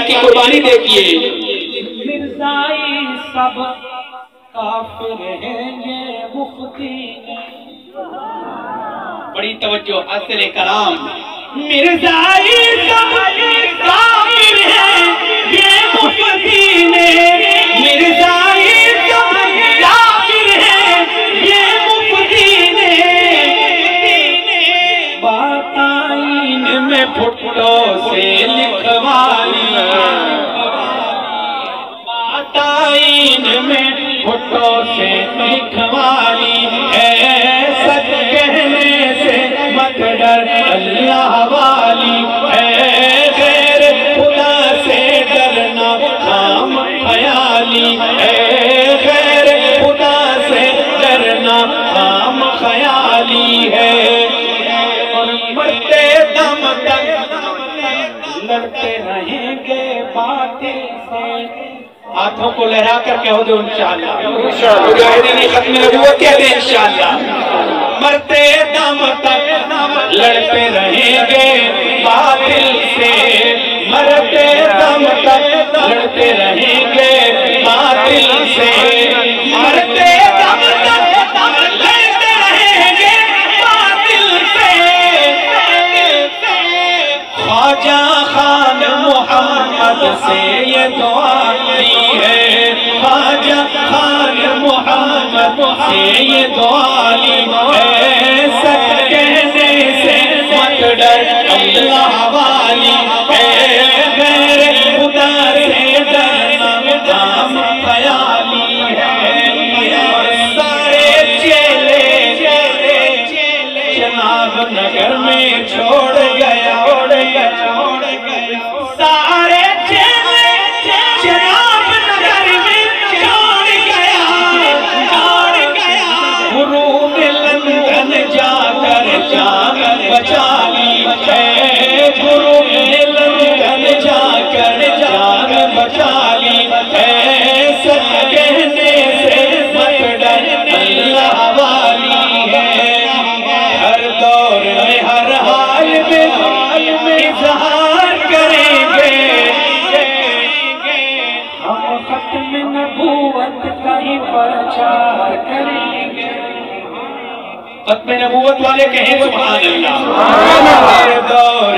کی قربانی دیکھیے مرزائی سب کافر ہیں یہ مفتی بڑی توجہ اصل کلام مرزائی سب کافر ہیں یہ مفتی نے مرزائی سب کافر ہیں یہ مفتی نے بات آئین میں بھٹو سے لکھوالی بات آئین میں بھٹو سے لکھوالی ہے سچ کہنے سے مت ڈر اللہ والی ہے غیر خدا سے ڈرنا خام خیالی ہے غیر خدا سے ڈرنا خام خیالی ہے اور مرتے دم تک لڑتے رہیں گے باطل سے ہاتھوں کو لہرا کر کہو دو انشاءاللہ مجاہدین ختم نبوت کہہ دیں انشاءاللہ مرتے دم تک لڑتے رہیں گے باطل سے مرتے دم تک لڑتے رہیں گے باطل سے مرتے دم تک لڑتے رہیں گے باطل سے خواجہ خان محمد سے یہ دعا لی ہے خواجہ خان محمد سے یہ دعا لی ہے سچ کہنے سے مت ڈر اللہ والی ہے غیر خدا سے ڈرنا خام خیالی ہے سارے چیلے جناب نگر میں چھوڑ گیا سارے چیلے جناب نگر میں چھوڑ گیا گرو نے لندن جا کر جان بچا لی ہے گرو نے لندن جا کر جان بچا لی ہے سچ کہنے سے مت ڈر اللہ والی ہے ہر دور میں ہر حال میں اظہار کریں گے ہم ختم نبوت کا ہی پرچار کریں گے ختم نبوت والے کہیں سبحان اللہ ہر دور